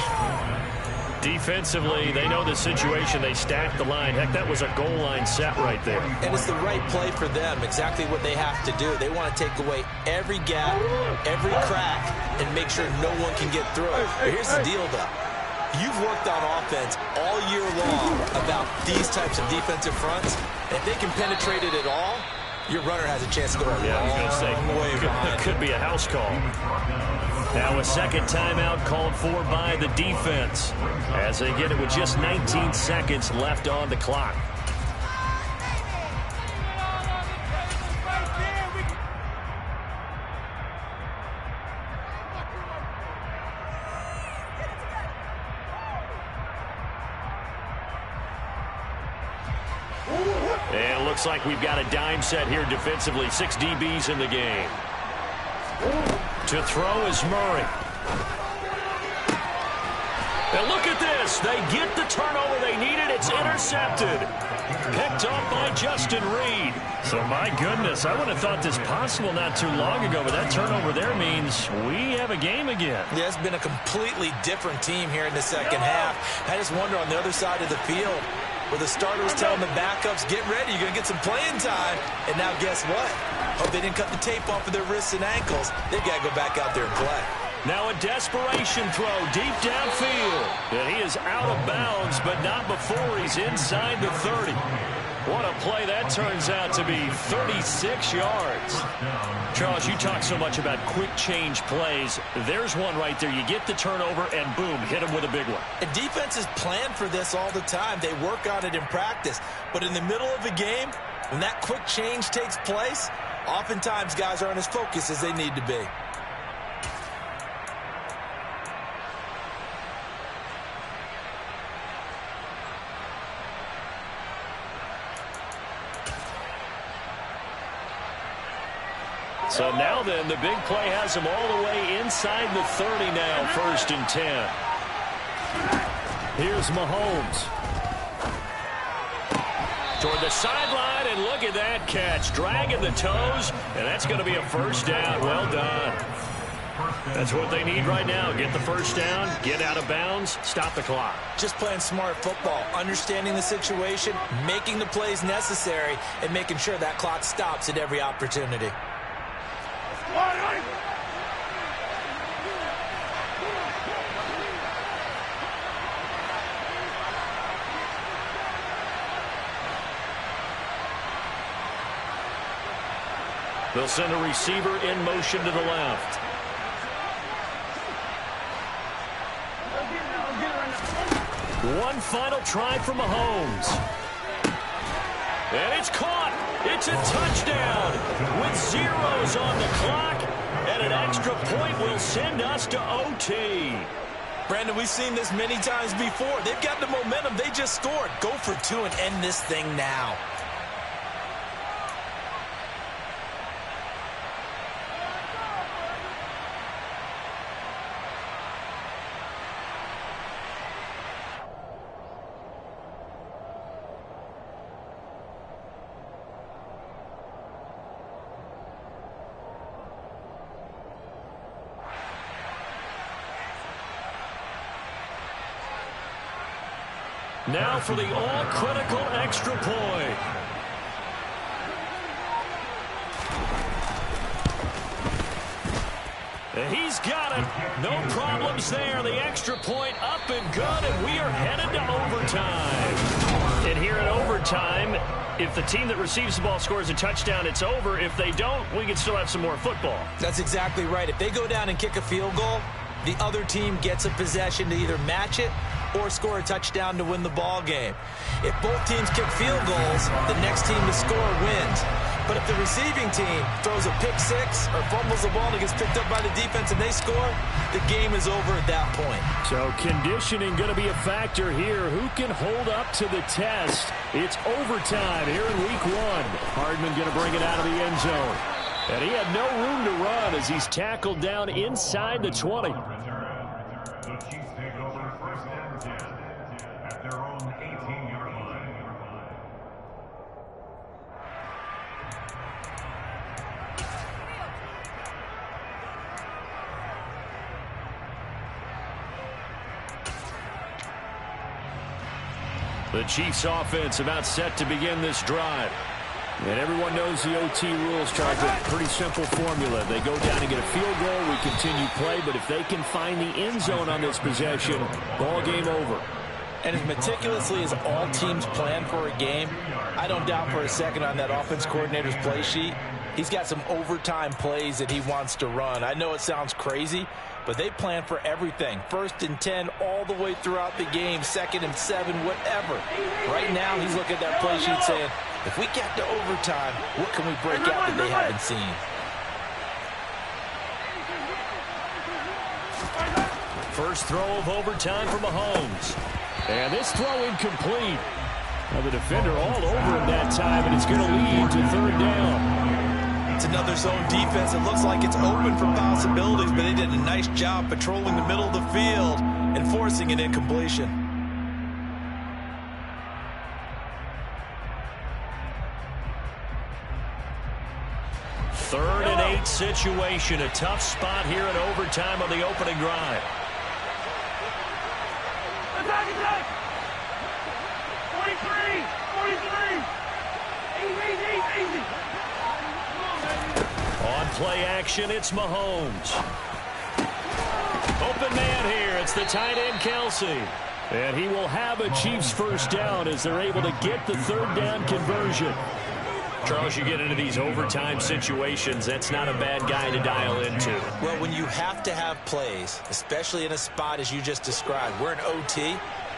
S1: Defensively, they know the situation. They stacked the line. Heck, that was a goal line set right there.
S2: And it's the right play for them, exactly what they have to do. They want to take away every gap, every crack, and make sure no one can get through it. But here's the deal, though. You've worked on offense all year long about these types of defensive fronts. If they can penetrate it at all, your runner has a chance to go a long way behind.
S1: It could be a house call. Now a second timeout called for by the defense as they get it with just 19 seconds left on the clock. And it looks like we've got a dime set here defensively. 6 DBs in the game. To throw is Murray. And look at this. They get the turnover they needed. It's intercepted. Picked off by Justin Reed. So, my goodness, I wouldn't have thought this possible not too long ago, but that turnover there means we have a game again.
S2: Yeah, it's been a completely different team here in the second half. I just wonder on the other side of the field, where the starter was telling the backups, get ready, you're going to get some playing time. And now guess what? Hope they didn't cut the tape off of their wrists and ankles. They've got to go back out there and play.
S1: Now a desperation throw deep downfield. And he is out of bounds, but not before he's inside the 30. What a play that turns out to be, 36 yards. Charles, you talk so much about quick change plays. There's one right there. You get the turnover, and boom, hit him with a big one.
S2: And defenses plan for this all the time. They work on it in practice. But in the middle of the game, when that quick change takes place, oftentimes guys aren't as focused as they need to be.
S1: So now then, the big play has him all the way inside the 30 now, 1st and 10. Here's Mahomes. Toward the sideline, and look at that catch. Dragging the toes, and that's going to be a first down. Well done. That's what they need right now. Get the first down, get out of bounds, stop the clock.
S2: Just playing smart football, understanding the situation, making the plays necessary, and making sure that clock stops at every opportunity.
S1: They'll send a receiver in motion to the left. One final try for Mahomes. And it's caught. It's a touchdown with zeros on the clock. And an extra point will send us to OT.
S2: Brandon, we've seen this many times before. They've got the momentum. They just scored. Go for 2 and end this thing now.
S1: Now for the all-critical extra point. And he's got it. No problems there. The extra point up and good, and we are headed to overtime. And here in overtime, if the team that receives the ball scores a touchdown, it's over. If they don't, we can still have some more football.
S2: That's exactly right. If they go down and kick a field goal, the other team gets a possession to either match it or score a touchdown to win the ball game. If both teams kick field goals, the next team to score wins. But if the receiving team throws a pick six or fumbles the ball and it gets picked up by the defense and they score, the game is over at that point.
S1: So conditioning going to be a factor here. Who can hold up to the test? It's overtime here in week 1. Hardman going to bring it out of the end zone. And he had no room to run as he's tackled down inside the 20. The Chiefs offense about set to begin this drive. And everyone knows the OT rules, Charles. A pretty simple formula. They go down and get a field goal. We continue play. But if they can find the end zone on this possession, ball game over.
S2: And as meticulously as all teams plan for a game, I don't doubt for a second on that offense coordinator's play sheet, he's got some overtime plays that he wants to run. I know it sounds crazy, but they plan for everything. 1st and 10 all the way throughout the game, 2nd and 7, whatever. Right now, he's looking at that play sheet saying, if we get to overtime, what can we break out that they haven't seen?
S1: First throw of overtime for Mahomes. And this throw incomplete. Now the defender all over him that time, and it's going to lead to 3rd down.
S2: It's another zone defense. It looks like it's open for possibilities, but they did a nice job patrolling the middle of the field and forcing an incompletion.
S1: Third and 8 situation. A tough spot here in overtime on the opening drive.
S3: Attack! 43! Easy!
S1: On play action, it's Mahomes. Open man here. It's the tight end, Kelce. And he will have a Chiefs first down as they're able to get the 3rd down conversion. Charles, you get into these overtime situations, that's not a bad guy to dial into.
S2: Well, when you have to have plays, especially in a spot as you just described, we're in OT,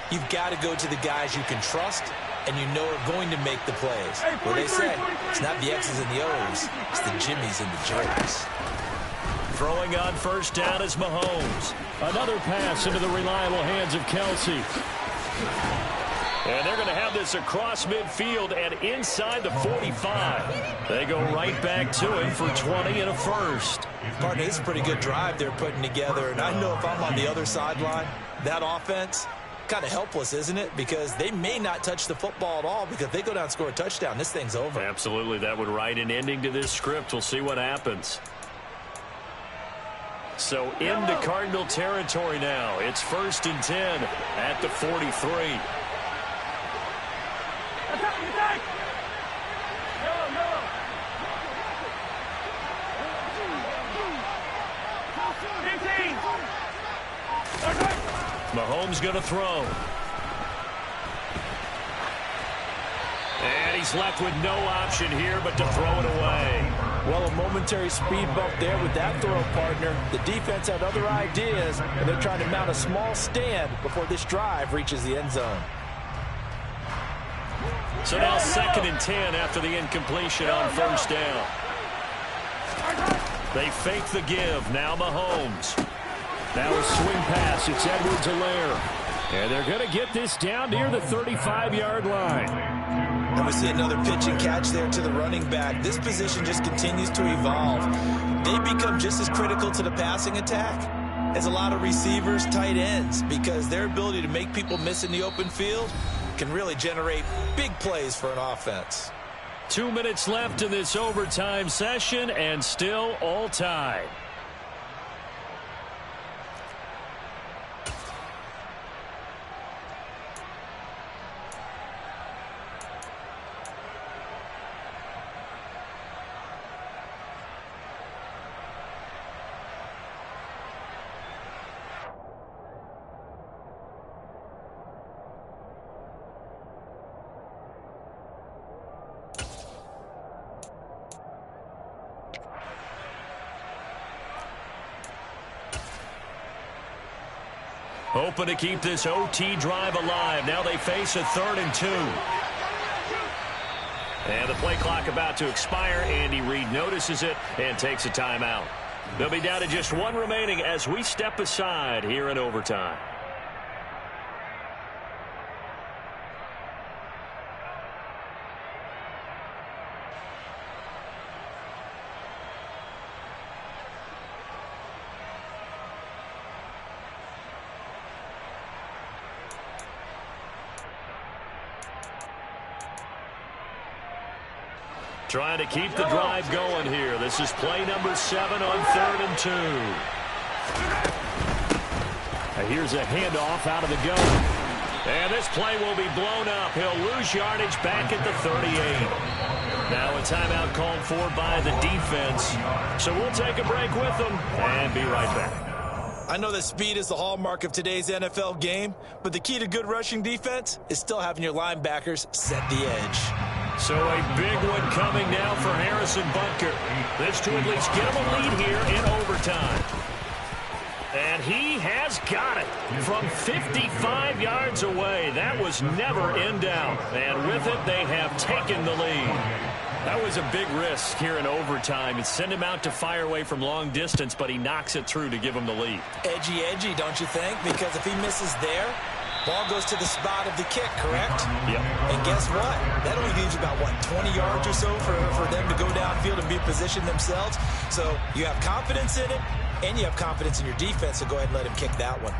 S2: you've got to go to the guys you can trust and you know are going to make the plays. What they say, it's not the X's and the O's, it's the Jimmies and the Joes.
S1: Throwing on first down is Mahomes. Another pass into the reliable hands of Kelce. And they're going to have this across midfield and inside the 45. They go right back to him for 20 and a first.
S2: Partner, this is a pretty good drive they're putting together. And I know if I'm on the other sideline, that offense, kind of helpless, isn't it? Because they may not touch the football at all, because if they go down and score a touchdown, this thing's over.
S1: Absolutely. That would write an ending to this script. We'll see what happens. So into Cardinal territory now. It's 1st and 10 at the 43.
S3: Attack!
S1: Mahomes going to throw. And he's left with no option here but to throw it away.
S2: Well, a momentary speed bump there with that throw, partner. The defense had other ideas, and they're trying to mount a small stand before this drive reaches the end zone.
S1: So now 2nd and 10 after the incompletion on first down. They fake the give. Now Mahomes. Now a swing pass. It's Edwards-Helaire. And they're going to get this down near the 35-yard line.
S2: And we see another pitch and catch there to the running back. This position just continues to evolve. They become just as critical to the passing attack as a lot of receivers, tight ends, because their ability to make people miss in the open field can really generate big plays for an offense.
S1: 2 minutes left in this overtime session, and still all tied. Hoping to keep this OT drive alive. Now they face a 3rd and 2. And the play clock about to expire. Andy Reid notices it and takes a timeout. They'll be down to just 1 remaining as we step aside here in overtime. Trying to keep the drive going here. This is play number 7 on 3rd and 2. Here's a handoff out of the gun. And this play will be blown up. He'll lose yardage back at the 38. Now a timeout called for by the defense. So we'll take a break with them and be right back.
S2: I know that speed is the hallmark of today's NFL game, but the key to good rushing defense is still having your linebackers set the edge.
S1: So a big one coming now for Harrison Butker. This to at least get him a lead here in overtime. And he has got it from 55 yards away. That was never in doubt. And with it, they have taken the lead. That was a big risk here in overtime. It sent him out to fire away from long distance, but he knocks it through to give him the lead.
S2: Edgy, don't you think? Because if he misses there, ball goes to the spot of the kick, correct?
S1: Yep.
S2: And guess what? That only leaves about, 20 yards or so for them to go downfield and be positioned themselves. So you have confidence in it, and you have confidence in your defense, so go ahead and let him kick that one.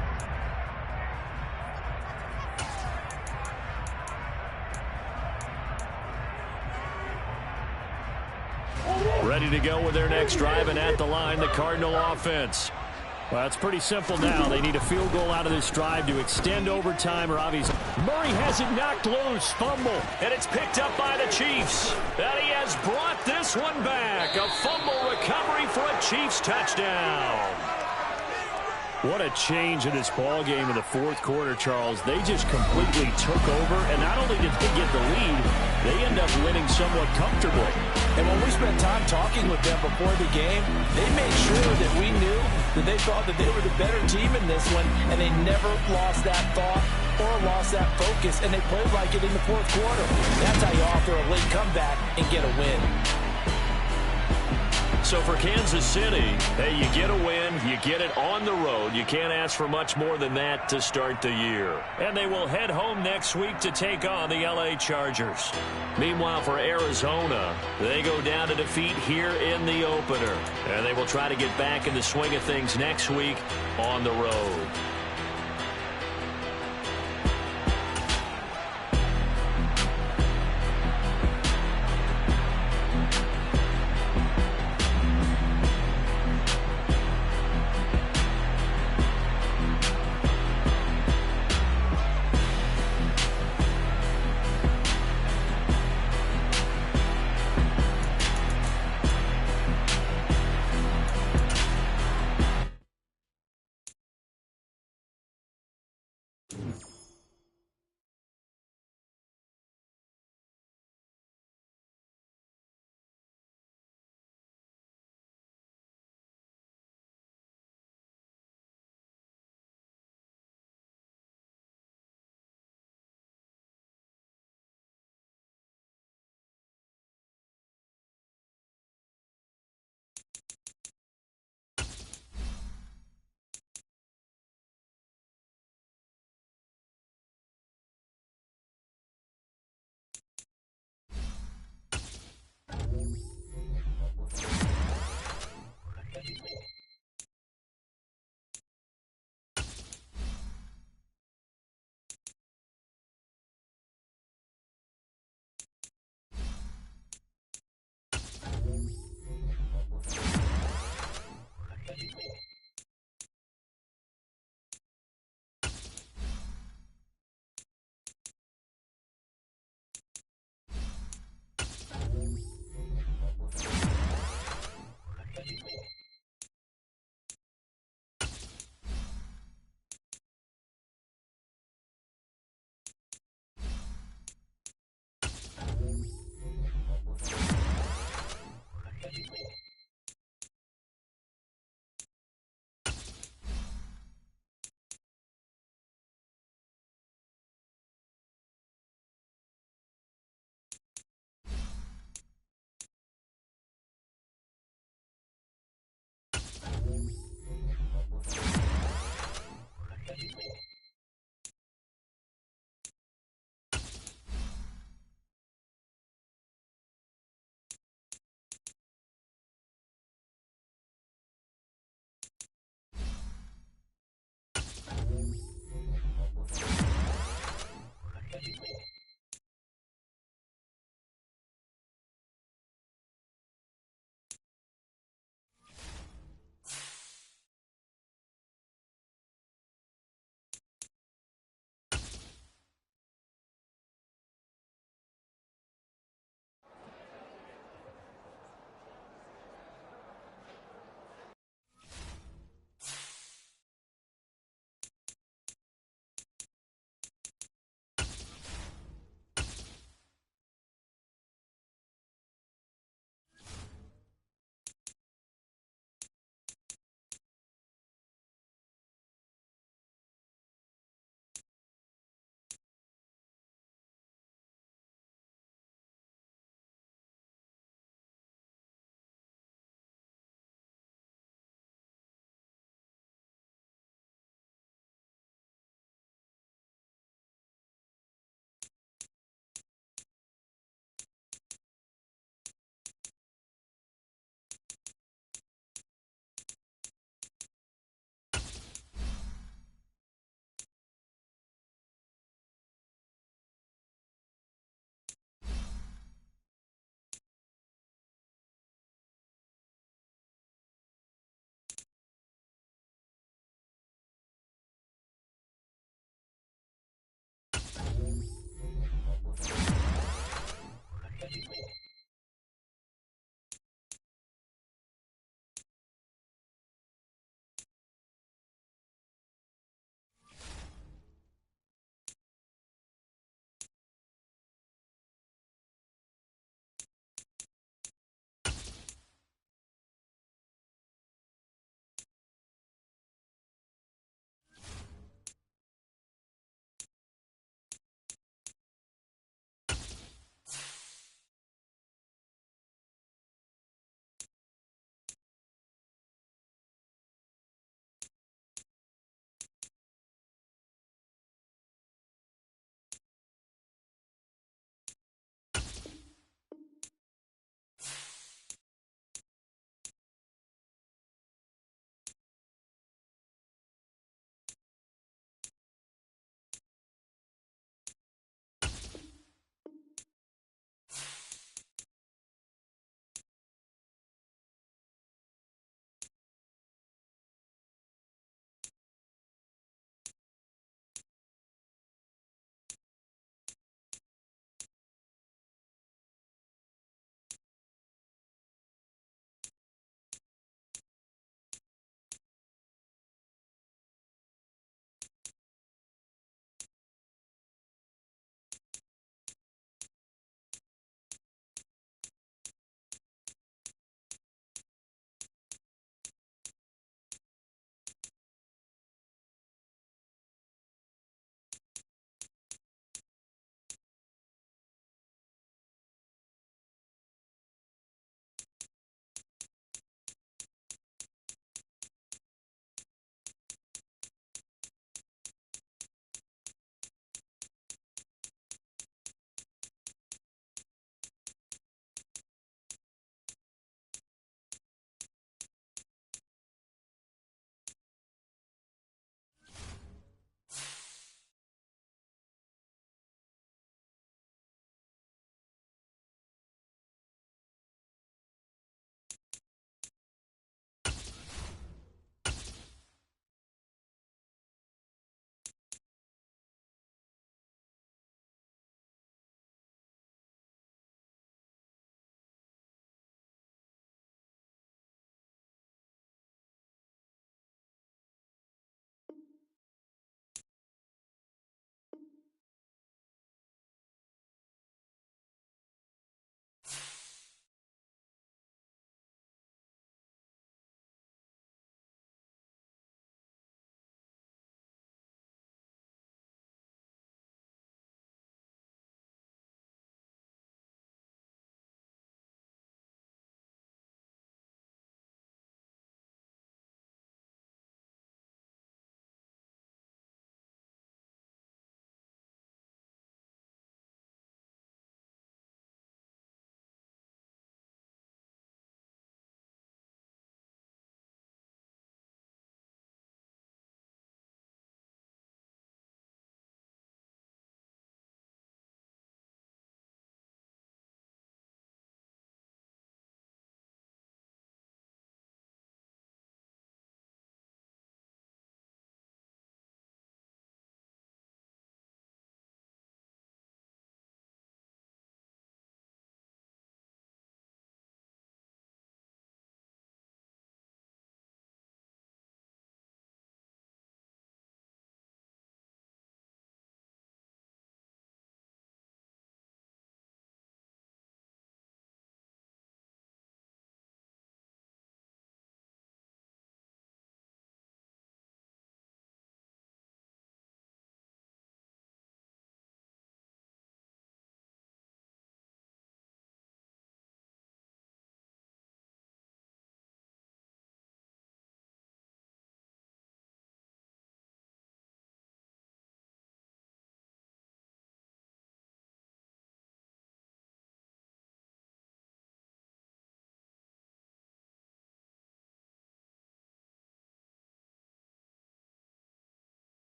S1: Ready to go with their next drive, and at the line, the Cardinal offense. Well, it's pretty simple now. They need a field goal out of this drive to extend overtime, or obviously Murray has it knocked loose, fumble, and it's picked up by the Chiefs. And he has brought this one back. A fumble recovery for a Chiefs touchdown. What a change in this ball game in the fourth quarter, Charles. They just completely took over, and not only did they get the lead, they end up winning somewhat comfortably.
S2: And when we spent time talking with them before the game, they made sure that we knew that they thought that they were the better team in this one, and they never lost that thought or lost that focus, and they played like it in the fourth quarter. That's how you offer a late comeback and get a win.
S1: So for Kansas City, hey, you get a win, you get it on the road. You can't ask for much more than that to start the year. And they will head home next week to take on the LA Chargers. Meanwhile, for Arizona, they go down to defeat here in the opener. And they will try to get back in the swing of things next week on the road.